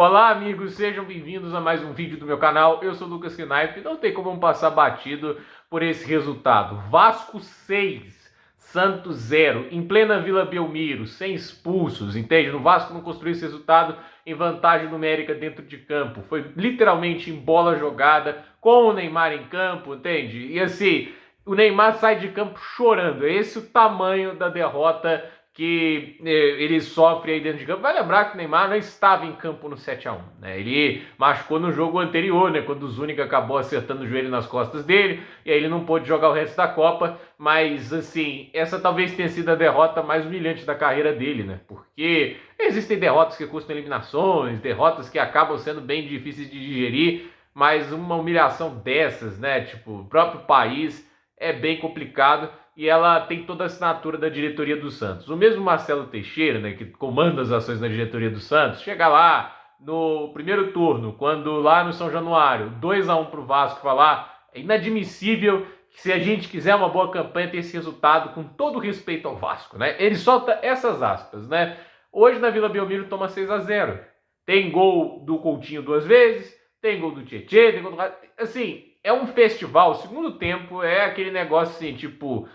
Olá, amigos, sejam bem-vindos a mais um vídeo do meu canal. Eu sou o Lucas Knaip. Não tem como passar batido por esse resultado. Vasco 6, Santos 0, em plena Vila Belmiro, sem expulsos, entende? O Vasco não construiu esse resultado em vantagem numérica dentro de campo. Foi literalmente em bola jogada, com o Neymar em campo, entende? E assim, o Neymar sai de campo chorando. É esse o tamanho da derrota que ele sofre aí dentro de campo. Vai lembrar que o Neymar não estava em campo no 7-1, né? Ele machucou no jogo anterior, né? Quando o Zúñiga acabou acertando o joelho nas costas dele, e aí ele não pôde jogar o resto da Copa, mas assim, essa talvez tenha sido a derrota mais humilhante da carreira dele, né? Porque existem derrotas que custam eliminações, derrotas que acabam sendo bem difíceis de digerir, mas uma humilhação dessas, né? Tipo, o próprio país é bem complicado e ela tem toda a assinatura da diretoria do Santos. O mesmo Marcelo Teixeira, né, que comanda as ações da diretoria do Santos, chega lá no primeiro turno, quando lá no São Januário, 2-1 para o Vasco, falar é inadmissível que se a gente quiser uma boa campanha ter esse resultado com todo respeito ao Vasco, né? Ele solta essas aspas, né? Hoje na Vila Belmiro toma 6-0. Tem gol do Coutinho 2 vezes, tem gol do Tietê, tem gol do... Assim, é um festival. O segundo tempo é aquele negócio assim, tipo,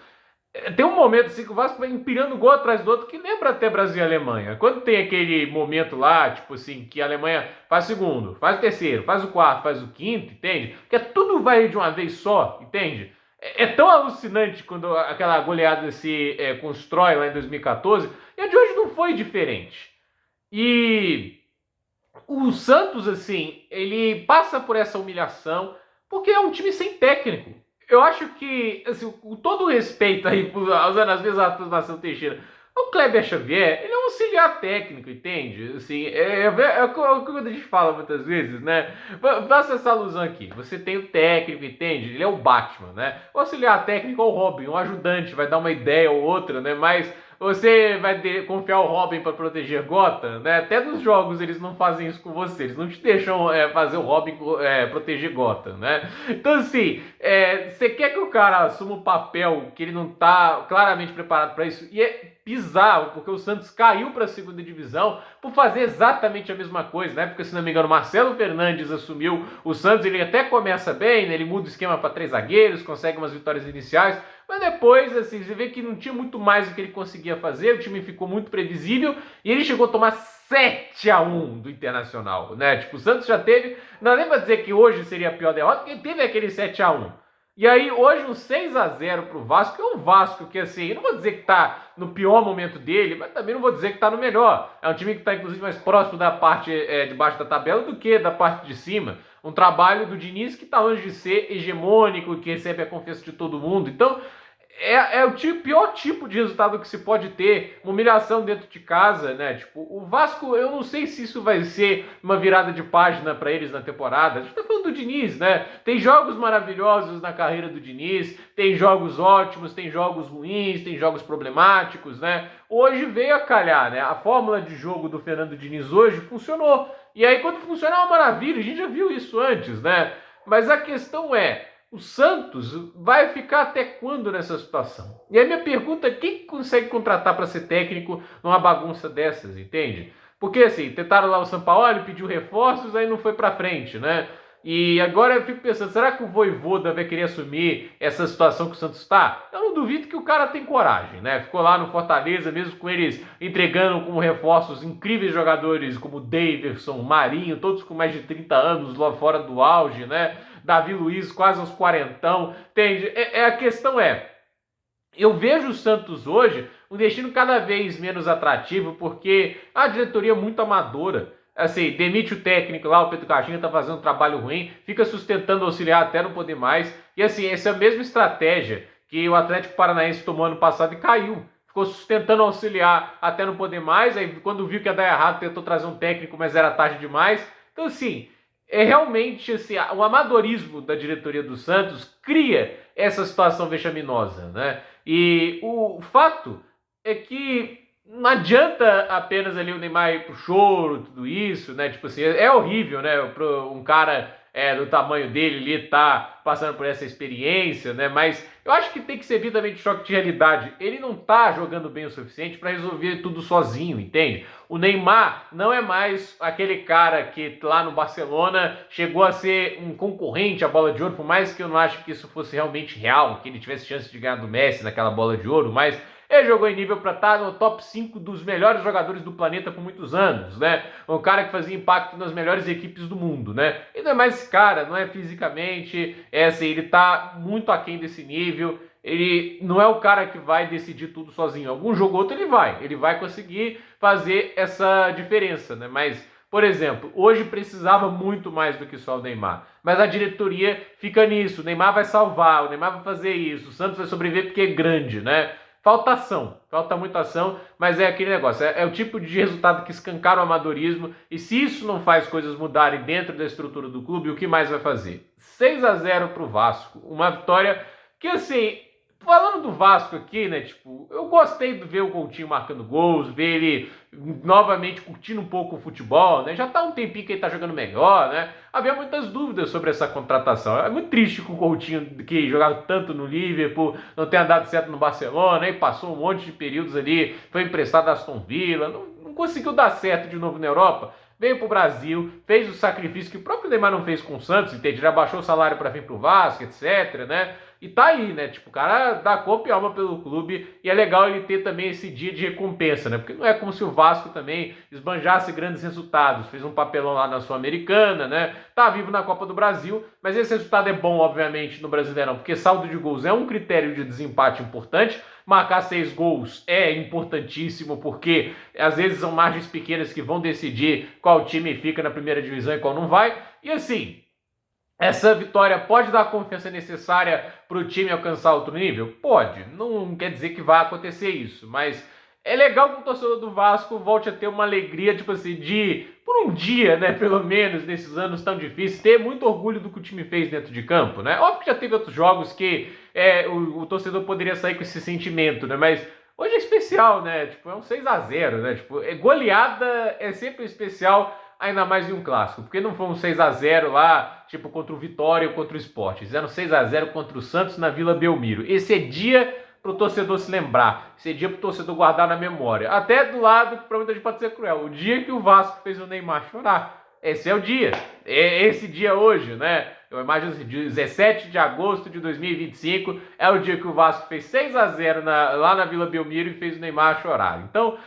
tem um momento assim que o Vasco vai empilhando gol atrás do outro que lembra até Brasil e Alemanha. Quando tem aquele momento lá, tipo assim, que a Alemanha faz o segundo, faz o terceiro, faz o quarto, faz o quinto, entende? Porque tudo vai de uma vez só, entende? É tão alucinante quando aquela goleada se constrói lá em 2014, e a de hoje não foi diferente. E o Santos, assim, ele passa por essa humilhação porque é um time sem técnico. Eu acho que, assim, com todo o respeito aí, usando às vezes a afirmação Teixeira, o Kleber Xavier, ele é um auxiliar técnico, entende? Assim, é o que a gente fala muitas vezes, né? Faça essa alusão aqui. Você tem o técnico, entende? Ele é o Batman, né? O auxiliar técnico é o Robin, um ajudante, vai dar uma ideia ou outra, né? Mas você vai confiar o Robin para proteger Gotham, né? Até nos jogos eles não fazem isso com você, eles não te deixam fazer o Robin proteger Gotham, né? Então assim, você quer que o cara assuma um papel que ele não tá claramente preparado para isso? E é bizarro, porque o Santos caiu para a segunda divisão por fazer exatamente a mesma coisa, né? Porque se não me engano, Marcelo Fernandes assumiu o Santos, ele até começa bem, né? Ele muda o esquema para 3 zagueiros, consegue umas vitórias iniciais, mas depois, assim, você vê que não tinha muito mais o que ele conseguia fazer, o time ficou muito previsível e ele chegou a tomar 7-1 do Internacional, né? Tipo, o Santos já teve, não é nem pra dizer que hoje seria a pior derrota, porque teve aquele 7-1. E aí, hoje, um 6-0 pro Vasco, que é um Vasco que, assim, eu não vou dizer que tá no pior momento dele, mas também não vou dizer que tá no melhor. É um time que tá, inclusive, mais próximo da parte de baixo da tabela do que da parte de cima. Um trabalho do Diniz que tá longe de ser hegemônico, que recebe a confiança de todo mundo. Então, é o pior tipo de resultado que se pode ter, uma humilhação dentro de casa, né? Tipo, o Vasco, eu não sei se isso vai ser uma virada de página para eles na temporada. A gente tá falando do Diniz, né? Tem jogos maravilhosos na carreira do Diniz, tem jogos ótimos, tem jogos ruins, tem jogos problemáticos, né? Hoje veio a calhar, né? A fórmula de jogo do Fernando Diniz hoje funcionou. E aí, quando funciona, é uma maravilha. A gente já viu isso antes, né? Mas a questão é, o Santos vai ficar até quando nessa situação? E a minha pergunta é, quem consegue contratar para ser técnico numa bagunça dessas, entende? Porque assim, tentaram lá o Sampaoli, pediu reforços, aí não foi para frente, né? E agora eu fico pensando, será que o Vojvoda vai querer assumir essa situação que o Santos está? Eu não duvido que o cara tem coragem, né? Ficou lá no Fortaleza, mesmo com eles entregando como reforços incríveis jogadores como Daverson, Marinho, todos com mais de 30 anos lá fora do auge, né? Davi Luiz quase aos quarentão, entende? A questão é, eu vejo o Santos hoje um destino cada vez menos atrativo porque a diretoria é muito amadora. Assim, demite o técnico lá, o Pedro Caixinha tá fazendo um trabalho ruim, fica sustentando o auxiliar até não poder mais. E assim, essa é a mesma estratégia que o Atlético Paranaense tomou ano passado e caiu. Ficou sustentando o auxiliar até não poder mais, aí quando viu que ia dar errado tentou trazer um técnico, mas era tarde demais. Então assim, é realmente assim, o amadorismo da diretoria do Santos cria essa situação vexaminosa, né? E o fato é que não adianta apenas ali o Neymar ir pro choro, tudo isso, né? Tipo assim, é horrível, né? Para um cara do tamanho dele, ele tá passando por essa experiência, né? Mas eu acho que tem que servir também de choque de realidade. Ele não tá jogando bem o suficiente para resolver tudo sozinho, entende? O Neymar não é mais aquele cara que lá no Barcelona chegou a ser um concorrente à Bola de Ouro, por mais que eu não acho que isso fosse realmente real, que ele tivesse chance de ganhar do Messi naquela Bola de Ouro, mas ele jogou em nível para estar no top 5 dos melhores jogadores do planeta por muitos anos, né? Um cara que fazia impacto nas melhores equipes do mundo, né? E não é mais esse cara, não é fisicamente, assim, ele tá muito aquém desse nível. Ele não é o cara que vai decidir tudo sozinho. Algum jogo ou outro ele vai conseguir fazer essa diferença, né? Mas, por exemplo, hoje precisava muito mais do que só o Neymar. Mas a diretoria fica nisso. O Neymar vai salvar, o Neymar vai fazer isso, o Santos vai sobreviver porque é grande, né? Falta ação, falta muita ação, mas é aquele negócio, é o tipo de resultado que escancara o amadorismo, e se isso não faz coisas mudarem dentro da estrutura do clube, o que mais vai fazer? 6-0 pro Vasco, uma vitória que, assim, falando do Vasco aqui, né, tipo, eu gostei de ver o Coutinho marcando gols, ver ele novamente curtindo um pouco o futebol, né, já tá um tempinho que ele tá jogando melhor, né, havia muitas dúvidas sobre essa contratação, é muito triste que o Coutinho, que jogava tanto no Liverpool, não tenha dado certo no Barcelona, e passou um monte de períodos ali, foi emprestado a Aston Villa, não conseguiu dar certo de novo na Europa, veio pro Brasil, fez o sacrifício que o próprio Neymar não fez com o Santos, entende? Já baixou o salário para vir pro Vasco, etc, né? E tá aí, né? Tipo, o cara dá corpo e alma pelo clube e é legal ele ter também esse dia de recompensa, né? Porque não é como se o Vasco também esbanjasse grandes resultados. Fez um papelão lá na Sul-Americana, né? Tá vivo na Copa do Brasil, mas esse resultado é bom, obviamente, no Brasileirão, porque saldo de gols é um critério de desempate importante. Marcar 6 gols é importantíssimo, porque às vezes são margens pequenas que vão decidir qual time fica na primeira divisão e qual não vai. E assim, essa vitória pode dar a confiança necessária para o time alcançar outro nível? Pode. Não quer dizer que vai acontecer isso, mas é legal que o torcedor do Vasco volte a ter uma alegria, tipo assim, de, por um dia, né, pelo menos, nesses anos tão difíceis, ter muito orgulho do que o time fez dentro de campo, né? Óbvio que já teve outros jogos que o torcedor poderia sair com esse sentimento, né? Mas hoje é especial, né? Tipo, é um 6-0, né? Tipo, goleada é sempre especial, ainda mais em um clássico, porque não foi um 6-0 lá, tipo, contra o Vitória ou contra o Sport. Fizeram 6-0 contra o Santos na Vila Belmiro. Esse é dia pro torcedor se lembrar, esse é dia pro torcedor guardar na memória. Até do lado, que pra muita gente pode ser cruel, o dia que o Vasco fez o Neymar chorar. Esse é o dia, é esse dia hoje, né? Eu imagino assim, 17 de agosto de 2025 é o dia que o Vasco fez 6-0 lá na Vila Belmiro e fez o Neymar chorar. Então,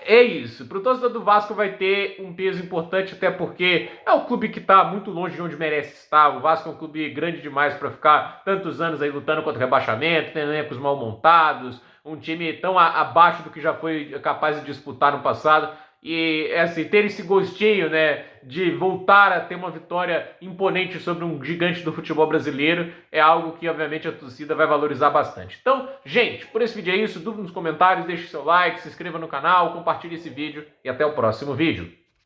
é isso. Para o torcedor do Vasco vai ter um peso importante, até porque é um clube que está muito longe de onde merece estar. O Vasco é um clube grande demais para ficar tantos anos aí lutando contra o rebaixamento, tendo elencos mal montados, um time tão abaixo do que já foi capaz de disputar no passado. E assim, ter esse gostinho, né, de voltar a ter uma vitória imponente sobre um gigante do futebol brasileiro é algo que, obviamente, a torcida vai valorizar bastante. Então, gente, por esse vídeo é isso. Dúvida nos comentários, deixe seu like, se inscreva no canal, compartilhe esse vídeo e até o próximo vídeo.